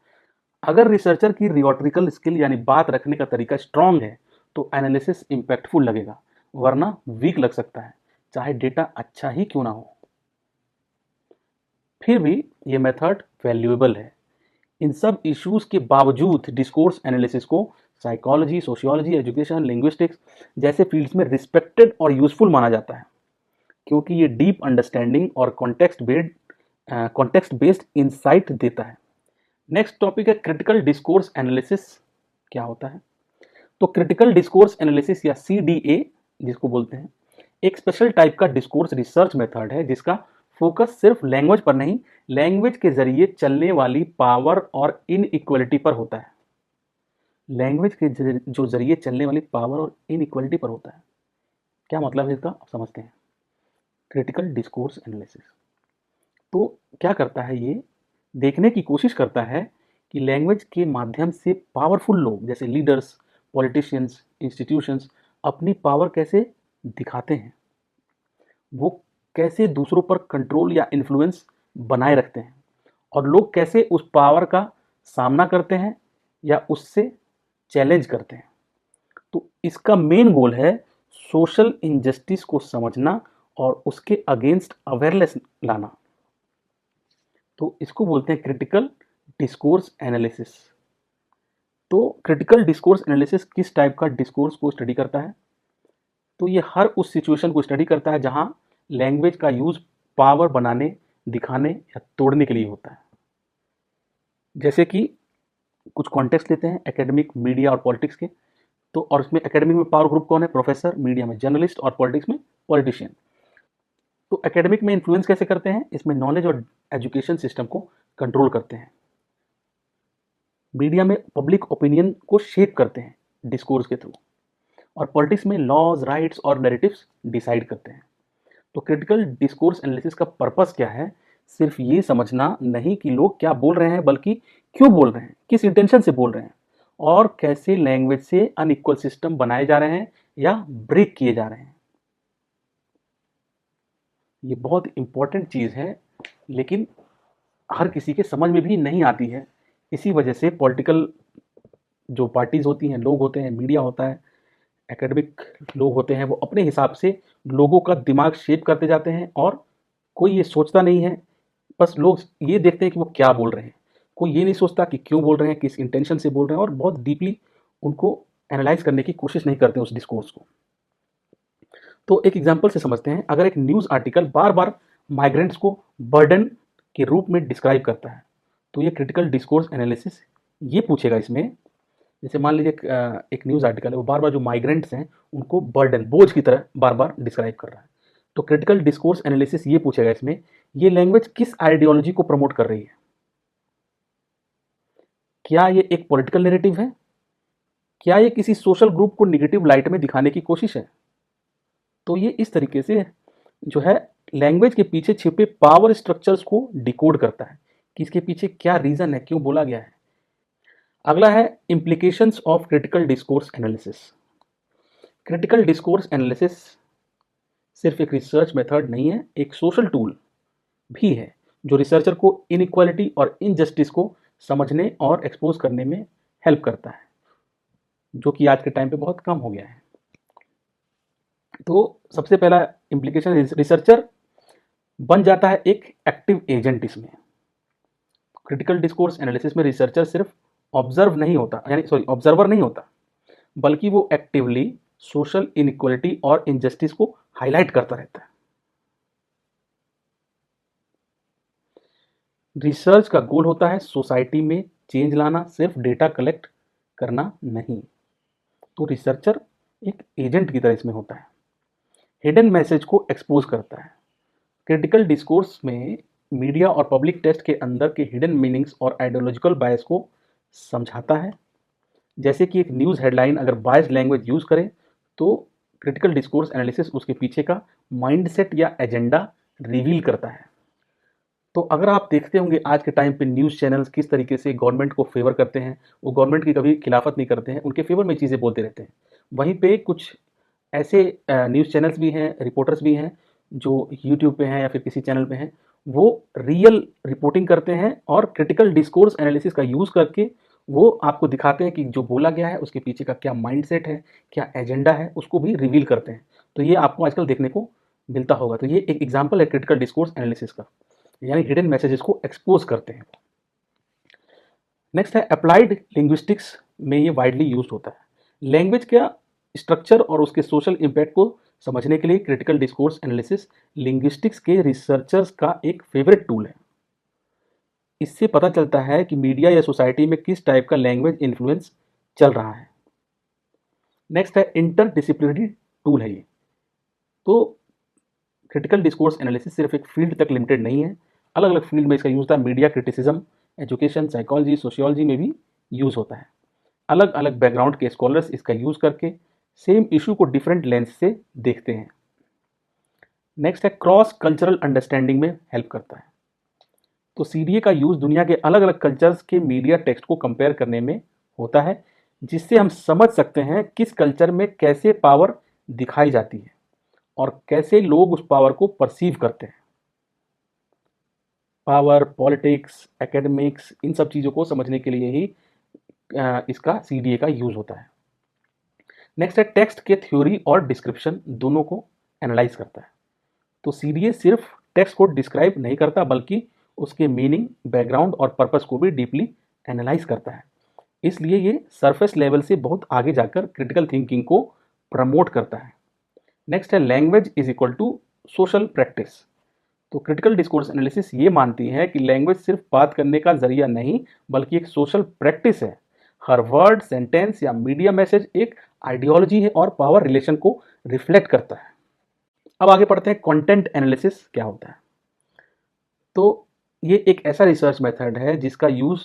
अगर रिसर्चर की रिटोरिकल स्किल यानी बात रखने का तरीका स्ट्रांग है तो एनालिसिस इंपैक्टफुल लगेगा, वरना वीक लग सकता है, चाहे डेटा अच्छा ही क्यों ना हो। फिर भी ये मेथड वैल्यूएबल है। इन सब इश्यूज के बावजूद डिस्कोर्स एनालिसिस को साइकोलॉजी, सोशियोलॉजी, एजुकेशन, लिंग्विस्टिक्स जैसे फील्ड्स में रिस्पेक्टेड और यूजफुल माना जाता है, क्योंकि ये डीप अंडरस्टैंडिंग और कॉन्टेक्स्ट बेस्ड इंसाइट देता है। नेक्स्ट टॉपिक है, क्रिटिकल डिस्कोर्स एनालिसिस क्या होता है। तो क्रिटिकल डिस्कोर्स एनालिसिस या CDA जिसको बोलते हैं, एक स्पेशल टाइप का डिस्कोर्स रिसर्च मेथड है जिसका फोकस सिर्फ लैंग्वेज पर नहीं, लैंग्वेज के जरिए चलने वाली पावर और इनइक्वलिटी पर होता है। लैंग्वेज के जो जरिए चलने वाली पावर और इनइक्वलिटी पर होता है। क्या मतलब है इसका, आप समझते हैं। क्रिटिकल डिस्कोर्स एनालिसिस तो क्या करता है, ये देखने की कोशिश करता है कि लैंग्वेज के माध्यम से पावरफुल लोग जैसे लीडर्स, पॉलिटिशियंस, इंस्टीट्यूशंस अपनी पावर कैसे दिखाते हैं, वो कैसे दूसरों पर कंट्रोल या इन्फ्लुएंस बनाए रखते हैं, और लोग कैसे उस पावर का सामना करते हैं या उससे चैलेंज करते हैं। तो इसका मेन गोल है सोशल इनजस्टिस को समझना और उसके अगेंस्ट अवेयरनेस लाना। तो इसको बोलते हैं क्रिटिकल डिस्कोर्स एनालिसिस। तो क्रिटिकल डिस्कोर्स एनालिसिस किस टाइप का डिस्कोर्स को स्टडी करता है, तो ये हर उस सिचुएशन को स्टडी करता है जहां लैंग्वेज का यूज पावर बनाने, दिखाने या तोड़ने के लिए होता है। जैसे कि कुछ कॉन्टेक्स्ट लेते हैं एकेडमिक, मीडिया और पॉलिटिक्स के। तो और इसमें एकेडमिक में पावर ग्रुप कौन है? प्रोफेसर, मीडिया में जर्नलिस्ट और पॉलिटिक्स में पॉलिटिशियन। तो एकेडमिक में इन्फ्लुएंस कैसे करते हैं? इसमें नॉलेज और एजुकेशन सिस्टम को कंट्रोल करते हैं। मीडिया में पब्लिक ओपिनियन को शेप करते हैं डिस्कोर्स के थ्रू। और पॉलिटिक्स में लॉज, राइट्स और नैरेटिव्स डिसाइड करते हैं। तो क्रिटिकल डिस्कोर्स एनालिसिस का पर्पस क्या है? सिर्फ ये समझना नहीं कि लोग क्या बोल रहे हैं, बल्कि क्यों बोल रहे हैं, किस इंटेंशन से बोल रहे हैं, और कैसे लैंग्वेज से अनइक्वल सिस्टम बनाए जा रहे हैं या ब्रेक किए जा रहे हैं। ये बहुत इंपॉर्टेंट चीज़ है, लेकिन हर किसी के समझ में भी नहीं आती है। इसी वजह से पॉलिटिकल जो पार्टीज होती हैं, लोग होते हैं, मीडिया होता है, एकेडमिक लोग होते हैं, वो अपने हिसाब से लोगों का दिमाग शेप करते जाते हैं और कोई ये सोचता नहीं है। बस लोग ये देखते हैं कि वो क्या बोल रहे हैं, कोई ये नहीं सोचता कि क्यों बोल रहे हैं, किस इंटेंशन से बोल रहे हैं, और बहुत डीपली उनको एनालाइज करने की कोशिश नहीं करते उस डिस्कोर्स को। तो एक एग्जांपल से समझते हैं। अगर एक न्यूज़ आर्टिकल बार बार माइग्रेंट्स को बर्डन के रूप में डिस्क्राइब करता है, तो ये क्रिटिकल डिस्कोर्स एनालिसिस ये पूछेगा इसमें, जैसे मान लीजिए एक न्यूज़ आर्टिकल है, वो बार बार जो माइग्रेंट्स हैं उनको बर्डन, बोझ की तरह बार बार डिस्क्राइब कर रहा है। तो क्रिटिकल डिस्कोर्स एनालिसिस ये पूछेगा इसमें, ये लैंग्वेज किस आइडियोलॉजी को प्रमोट कर रही है? क्या ये एक पॉलिटिकल नैरेटिव है? क्या ये किसी सोशल ग्रुप को निगेटिव लाइट में दिखाने की कोशिश है? तो ये इस तरीके से जो है लैंग्वेज के पीछे छिपे पावर स्ट्रक्चर्स को डिकोड करता है कि इसके पीछे क्या रीजन है, क्यों बोला गया है। अगला है implications of critical discourse analysis. Critical discourse analysis सिर्फ एक रिसर्च मेथड नहीं है, एक सोशल टूल भी है जो रिसर्चर को इनइक्वालिटी और इनजस्टिस को समझने और एक्सपोज करने में हेल्प करता है, जो कि आज के टाइम पे बहुत कम हो गया है। तो सबसे पहला इम्प्लीकेशन, रिसर्चर बन जाता है एक एक्टिव एजेंट। इसमें क्रिटिकल डिस्कोर्स एनालिसिस में रिसर्चर सिर्फ ऑब्जर्वर नहीं होता, बल्कि वो एक्टिवली सोशल इनइक्वालिटी और इनजस्टिस को हाईलाइट करता रहता है। रिसर्च का गोल होता है सोसाइटी में चेंज लाना, सिर्फ डेटा कलेक्ट करना नहीं। तो रिसर्चर एक एजेंट की तरह इसमें होता है, हिडन मैसेज को एक्सपोज करता है। क्रिटिकल डिस्कोर्स में मीडिया और पब्लिक टेस्ट के अंदर के हिडन मीनिंग्स और आइडियोलॉजिकल बायस को समझाता है। जैसे कि एक न्यूज़ हेडलाइन अगर बायस्ड लैंग्वेज यूज़ करे, तो क्रिटिकल डिस्कोर्स एनालिसिस उसके पीछे का माइंडसेट या एजेंडा रिवील करता है। तो अगर आप देखते होंगे आज के टाइम पे न्यूज़ चैनल्स किस तरीके से गवर्नमेंट को फेवर करते हैं, वो गवर्नमेंट की कभी खिलाफत नहीं करते हैं, उनके फेवर में चीज़ें बोलते रहते हैं। वहीं पे कुछ ऐसे न्यूज़ चैनल्स भी हैं, रिपोर्टर्स भी हैं, जो यूट्यूब पे हैं या फिर किसी चैनल पे हैं, वो रियल रिपोर्टिंग करते हैं और क्रिटिकल डिस्कोर्स एनालिसिस का यूज़ करके वो आपको दिखाते हैं कि जो बोला गया है उसके पीछे का क्या माइंडसेट है, क्या एजेंडा है, उसको भी रिवील करते हैं। तो ये आपको आजकल देखने को मिलता होगा। तो ये एक एग्जाम्पल है क्रिटिकल डिस्कोर्स एनालिसिस का, यानी हिडन मैसेजेस को एक्सपोज करते हैं। नेक्स्ट है अप्लाइड लिंग्विस्टिक्स में ये वाइडली यूज होता है। लैंग्वेज का स्ट्रक्चर और उसके सोशल इम्पैक्ट को समझने के लिए क्रिटिकल डिस्कोर्स एनालिसिस लिंग्विस्टिक्स के रिसर्चर्स का एक फेवरेट टूल है। इससे पता चलता है कि मीडिया या सोसाइटी में किस टाइप का लैंग्वेज इन्फ्लुएंस चल रहा है। नेक्स्ट है इंटरडिसिप्लिनरी टूल है ये। तो क्रिटिकल डिस्कोर्स एनालिसिस सिर्फ एक फील्ड तक लिमिटेड नहीं है, अलग अलग फील्ड में इसका यूज होता है। Media criticism, education, psychology, sociology में भी यूज होता है। अलग अलग बैकग्राउंड के स्कॉलर्स इसका यूज करके सेम इशू को डिफरेंट लेंस से देखते हैं। नेक्स्ट है क्रॉस कल्चरल अंडरस्टैंडिंग में हेल्प करता है। तो सीडीए का यूज दुनिया के अलग अलग कल्चर्स के मीडिया टेक्स्ट को कंपेयर करने में होता है, जिससे हम समझ सकते हैं किस कल्चर में कैसे पावर दिखाई जाती है और कैसे लोग उस पावर को परसीव करते हैं। पावर, पॉलिटिक्स, एकेडमिक्स, इन सब चीज़ों को समझने के लिए ही इसका सीडीए का यूज होता है। नेक्स्ट है टेक्स्ट के थ्योरी और डिस्क्रिप्शन दोनों को एनालाइज करता है। तो सीडीए सिर्फ टेक्स्ट को डिस्क्राइब नहीं करता, बल्कि उसके मीनिंग, बैकग्राउंड और पर्पस को भी डीपली एनालाइज करता है। इसलिए ये सरफेस लेवल से बहुत आगे जाकर क्रिटिकल थिंकिंग को प्रमोट करता है। नेक्स्ट है language is equal to social practice. तो क्रिटिकल डिस्कोर्स एनालिसिस ये मानती है कि लैंग्वेज सिर्फ बात करने का जरिया नहीं, बल्कि एक सोशल प्रैक्टिस है। हर वर्ड, सेंटेंस या मीडिया मैसेज एक आइडियोलॉजी है और पावर रिलेशन को रिफ्लेक्ट करता है। अब आगे पढ़ते हैं कंटेंट एनालिसिस क्या होता है। तो ये एक ऐसा रिसर्च मेथड है जिसका यूज़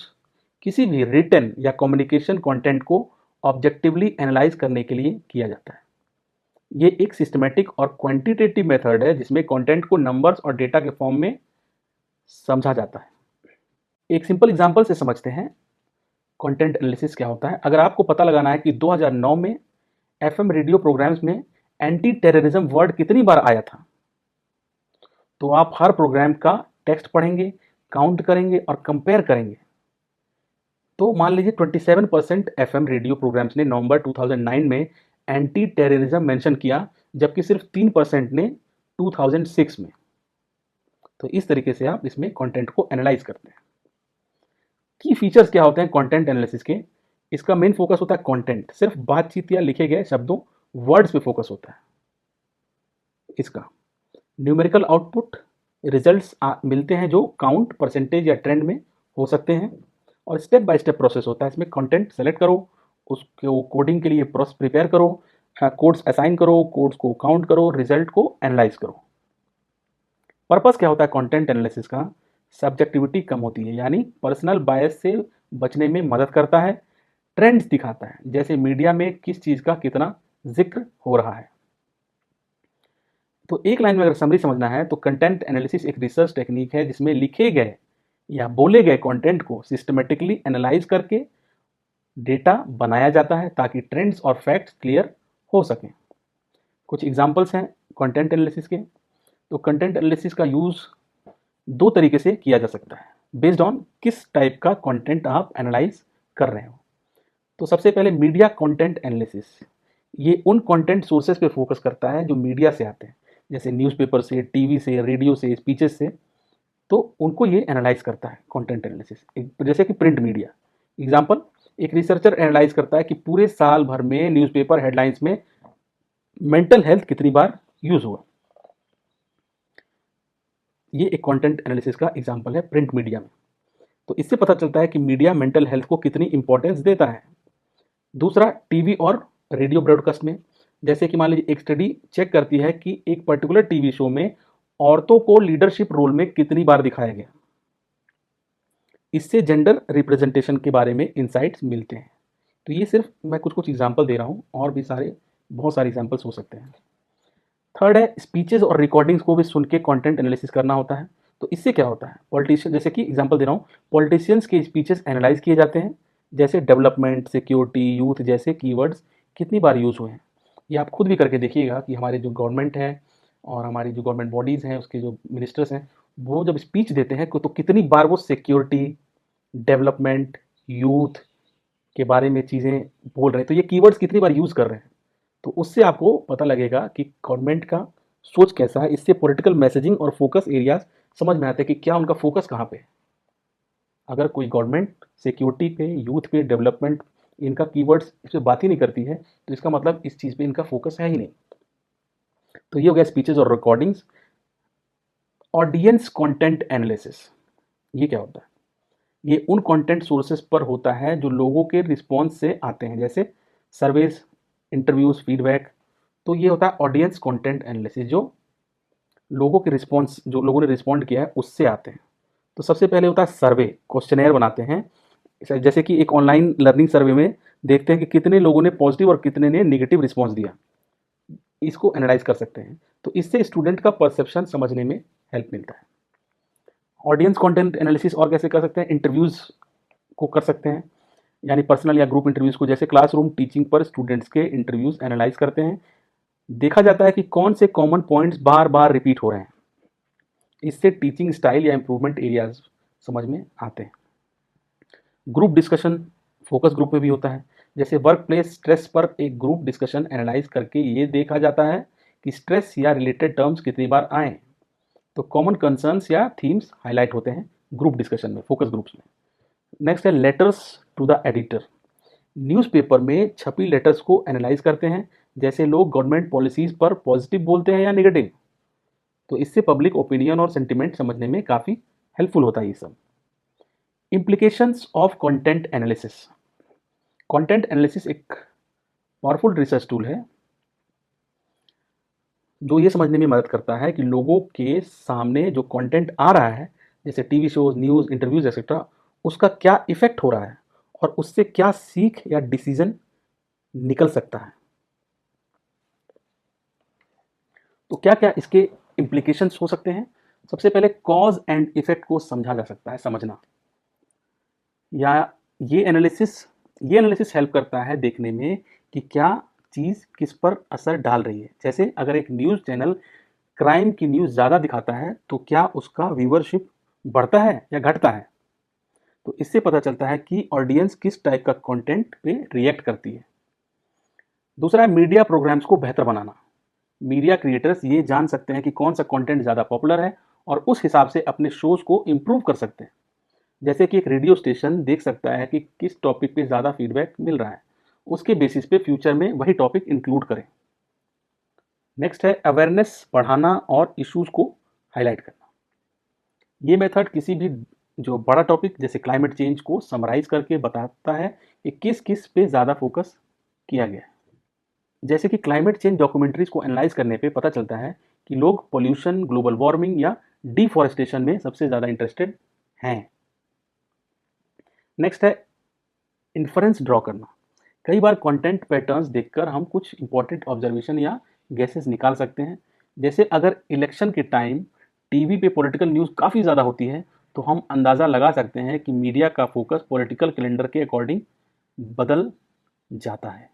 किसी भी रिटन या कम्युनिकेशन कंटेंट को ऑब्जेक्टिवली एनालाइज करने के लिए किया जाता है। ये एक सिस्टमेटिक और क्वांटिटेटिव मेथड है जिसमें कंटेंट को नंबर्स और डेटा के फॉर्म में समझा जाता है। एक सिंपल एग्जांपल से समझते हैं कंटेंट एनालिसिस क्या होता है। अगर आपको पता लगाना है कि 2009 में एफएम रेडियो प्रोग्राम्स में एंटी टेररिज्म वर्ड कितनी बार आया था, तो आप हर प्रोग्राम का टेक्स्ट पढ़ेंगे, काउंट करेंगे और कंपेयर करेंगे। तो मान लीजिए 27% एफएम रेडियो प्रोग्राम्स ने नवंबर 2009 में एंटी टेररिज्म मेंशन किया, जबकि सिर्फ 3% ने 2006 में। तो इस तरीके से आप इसमें कंटेंट को एनालाइज करते हैं। की फीचर्स क्या होते हैं कंटेंट एनालिसिस के? इसका मेन फोकस होता है कंटेंट, सिर्फ बातचीत या लिखे गए शब्दों, वर्ड्स पे फोकस होता है इसका। न्यूमेरिकल आउटपुट, रिजल्ट्स मिलते हैं जो काउंट, परसेंटेज या ट्रेंड में हो सकते हैं। और स्टेप बाय स्टेप प्रोसेस होता है इसमें। कंटेंट सेलेक्ट करो, उसको कोडिंग के लिए प्रोसेस प्रिपेयर करो, कोड्स असाइन करो, कोड्स को काउंट करो, रिजल्ट को एनालाइज करो। पर्पस क्या होता है कंटेंट एनालिसिस का? सब्जेक्टिविटी कम होती है, यानी पर्सनल बायस से बचने में मदद करता है। ट्रेंड्स दिखाता है, जैसे मीडिया में किस चीज़ का कितना जिक्र हो रहा है। तो एक लाइन में अगर समरी समझना है तो कंटेंट एनालिसिस एक रिसर्च टेक्निक है जिसमें लिखे गए या बोले गए कंटेंट को सिस्टमेटिकली एनालाइज करके डेटा बनाया जाता है ताकि ट्रेंड्स और फैक्ट्स क्लियर हो सकें। कुछ एग्जांपल्स हैं कंटेंट एनालिसिस के। तो कंटेंट एनालिसिस का यूज़ दो तरीके से किया जा सकता है, बेस्ड ऑन किस टाइप का कंटेंट आप एनालाइज कर रहे हो। तो सबसे पहले मीडिया कंटेंट एनालिसिस, ये उन कंटेंट सोर्सेज पे फोकस करता है जो मीडिया से आते हैं, जैसे न्यूज़पेपर से, टीवी से, रेडियो से, स्पीचेस से। तो उनको ये एनालाइज करता है कंटेंट एनालिसिस। जैसे कि प्रिंट मीडिया, एग्जांपल, एक रिसर्चर एनालाइज करता है कि पूरे साल भर में न्यूज़पेपर हेडलाइंस में मेंटल हेल्थ कितनी बार यूज हुआ। ये एक कंटेंट एनालिसिस का एग्जांपल है प्रिंट मीडिया में। तो इससे पता चलता है कि मीडिया मेंटल हेल्थ को कितनी इंपॉर्टेंस देता है। दूसरा, टीवी और रेडियो ब्रॉडकास्ट में, जैसे कि मान लीजिए एक स्टडी चेक करती है कि एक पर्टिकुलर टीवी शो में औरतों को लीडरशिप रोल में कितनी बार दिखाया गया। इससे जेंडर रिप्रेजेंटेशन के बारे में इंसाइट्स मिलते हैं। तो ये सिर्फ मैं कुछ कुछ एग्जांपल दे रहा हूँ, और भी बहुत सारे एग्जांपल्स हो सकते हैं। थर्ड है, स्पीचेस और रिकॉर्डिंग्स को भी सुन के कंटेंट एनालिसिस करना होता है। तो इससे क्या होता है, पॉलिटिशियन, जैसे कि एग्जांपल दे रहा हूँ, पॉलिटिशियंस के स्पीचेस एनालाइज किए जाते हैं, जैसे डेवलपमेंट, सिक्योरिटी, यूथ जैसे कीवर्ड्स कितनी बार यूज हुए हैं। ये आप खुद भी करके देखिएगा कि हमारे जो गवर्नमेंट है और हमारी जो गवर्नमेंट बॉडीज़ हैं, उसके जो मिनिस्टर्स हैं, वो जब स्पीच देते हैं तो कितनी बार वो सिक्योरिटी, डेवलपमेंट, यूथ के बारे में चीज़ें बोल रहे हैं, तो ये कीवर्ड्स कितनी बार यूज़ कर रहे हैं। तो उससे आपको पता लगेगा कि गवर्नमेंट का सोच कैसा है। इससे पॉलिटिकल मैसेजिंग और फोकस एरियाज समझ में आते हैं कि क्या उनका फोकस कहाँ पे है। अगर कोई गवर्नमेंट सिक्योरिटी पे, यूथ पे, डेवलपमेंट, इनका कीवर्ड्स इस पर बात ही नहीं करती है, तो इसका मतलब इस चीज़ पे इनका फोकस है ही नहीं। तो ये हो गया स्पीचेज और रिकॉर्डिंग्स। ऑडियंस कंटेंट एनालिसिस, ये क्या होता है? ये उन कंटेंट सोर्सेज पर होता है जो लोगों के रिस्पॉन्स से आते हैं, जैसे सर्वेज, इंटरव्यूज, फीडबैक। तो ये होता है ऑडियंस कंटेंट एनालिसिस, जो लोगों के रिस्पॉन्स, जो लोगों ने रिस्पॉन्ड किया है उससे आते हैं। तो सबसे पहले होता है सर्वे, क्वेश्चनेयर बनाते हैं। जैसे कि एक ऑनलाइन लर्निंग सर्वे में देखते हैं कि कितने लोगों ने पॉजिटिव और कितने ने निगेटिव रिस्पॉन्स दिया, इसको एनालाइज कर सकते हैं। तो इससे स्टूडेंट का परसेप्शन समझने में हेल्प मिलता है। ऑडियंस कंटेंट एनालिसिस और कैसे कर सकते हैं? इंटरव्यूज़ को कर सकते हैं, यानी पर्सनल या ग्रुप इंटरव्यूज़ को, जैसे क्लासरूम टीचिंग पर स्टूडेंट्स के इंटरव्यूज़ एनालाइज करते हैं। देखा जाता है कि कौन से कॉमन पॉइंट्स बार बार रिपीट हो रहे हैं। इससे टीचिंग स्टाइल या इम्प्रूवमेंट एरियाज समझ में आते हैं। ग्रुप डिस्कशन फोकस ग्रुप में भी होता है, जैसे वर्क प्लेस स्ट्रेस पर एक ग्रुप डिस्कशन एनालाइज करके ये देखा जाता है कि स्ट्रेस या रिलेटेड टर्म्स कितनी बार आए। तो कॉमन कंसर्न्स या थीम्स हाईलाइट होते हैं ग्रुप डिस्कशन में, फोकस ग्रुप्स में। नेक्स्ट है letters to the editor. Newspaper में छपी लेटर्स को एनालाइज करते हैं, जैसे लोग गवर्नमेंट पॉलिसीज पर पॉजिटिव बोलते हैं या नेगेटिव। तो इससे पब्लिक ओपिनियन और सेंटिमेंट समझने में काफ़ी हेल्पफुल होता है ये सब। Implications of content analysis. Content analysis एक पावरफुल रिसर्च टूल है जो ये समझने में मदद करता है कि लोगों के सामने जो कंटेंट आ रहा है, जैसे TV shows, news, interviews etcetera, उसका क्या इफेक्ट हो रहा है और उससे क्या सीख या डिसीजन निकल सकता है। तो क्या क्या इसके इम्प्लीकेशंस हो सकते हैं? सबसे पहले कॉज एंड इफेक्ट को समझा जा सकता है, समझना, या ये एनालिसिस ये एनालिसिस हेल्प करता है देखने में कि क्या चीज़ किस पर असर डाल रही है। जैसे अगर एक न्यूज़ चैनल क्राइम की न्यूज़ ज़्यादा दिखाता है तो क्या उसका व्यूअरशिप बढ़ता है या घटता है। तो इससे पता चलता है कि ऑडियंस किस टाइप का कंटेंट पे रिएक्ट करती है। दूसरा है मीडिया प्रोग्राम्स को बेहतर बनाना। मीडिया क्रिएटर्स ये जान सकते हैं कि कौन सा कंटेंट ज़्यादा पॉपुलर है और उस हिसाब से अपने शोज़ को इम्प्रूव कर सकते हैं। जैसे कि एक रेडियो स्टेशन देख सकता है कि किस टॉपिक पे ज़्यादा फीडबैक मिल रहा है, उसके बेसिस पे फ्यूचर में वही टॉपिक इंक्लूड करें। नेक्स्ट है अवेयरनेस बढ़ाना और इश्यूज को हाईलाइट करना। ये मेथड किसी भी जो बड़ा टॉपिक जैसे क्लाइमेट चेंज को समराइज करके बताता है कि किस किस पे ज़्यादा फोकस किया गया है। जैसे कि क्लाइमेट चेंज डॉक्यूमेंट्रीज को एनालाइज करने पे पता चलता है कि लोग पोल्यूशन, ग्लोबल वार्मिंग या डिफॉरेस्टेशन में सबसे ज़्यादा इंटरेस्टेड हैं। नेक्स्ट है इन्फरेंस ड्रॉ करना। कई बार कंटेंट पैटर्न्स देखकर हम कुछ इंपॉर्टेंट ऑब्जर्वेशन या गेसेस निकाल सकते हैं। जैसे अगर इलेक्शन के टाइम टीवी पे पॉलिटिकल न्यूज़ काफ़ी ज़्यादा होती है तो हम अंदाज़ा लगा सकते हैं कि मीडिया का फोकस पॉलिटिकल कैलेंडर के अकॉर्डिंग बदल जाता है।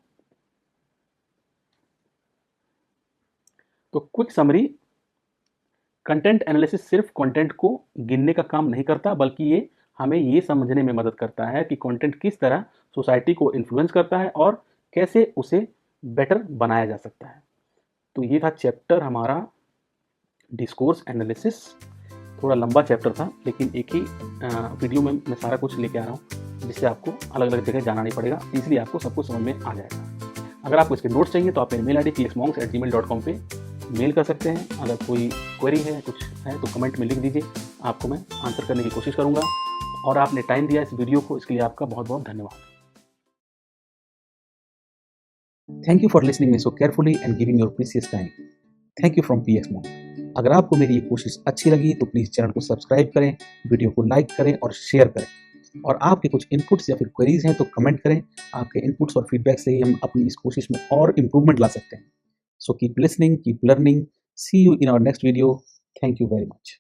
तो क्विक समरी, कंटेंट एनालिसिस सिर्फ कंटेंट को गिनने का काम नहीं करता, बल्कि ये हमें ये समझने में मदद करता है कि कंटेंट किस तरह सोसाइटी को इन्फ्लुएंस करता है और कैसे उसे बेटर बनाया जा सकता है। तो ये था चैप्टर हमारा डिस्कोर्स एनालिसिस। थोड़ा लंबा चैप्टर था लेकिन एक ही वीडियो में मैं सारा कुछ लेके आ रहा हूँ, जिससे आपको अलग अलग जगह जाना नहीं पड़ेगा, ईजिली आपको सब कुछ समझ में आ जाएगा। अगर आपको इसके नोट्स चाहिए तो आप मेरे मेल आई डी pxmonks@gmail.com पे मेल कर सकते हैं। अगर कोई क्वेरी है, कुछ है तो कमेंट में लिख दीजिए, आपको मैं आंसर करने की कोशिश करूँगा। और आपने टाइम दिया इस वीडियो को, इसके लिए आपका बहुत बहुत धन्यवाद। Thank you for listening me so carefully and giving your precious time. Thank you from px monk. अगर आपको मेरी ये कोशिश अच्छी लगी तो प्लीज़ चैनल को सब्सक्राइब करें, वीडियो को लाइक करें और शेयर करें। और आपके कुछ इनपुट्स या फिर क्वेरीज हैं तो कमेंट करें। आपके इनपुट्स और फीडबैक से ही हम अपनी इस कोशिश में और इम्प्रूवमेंट ला सकते हैं। So keep listening, keep learning. See you in our next video. Thank you very much.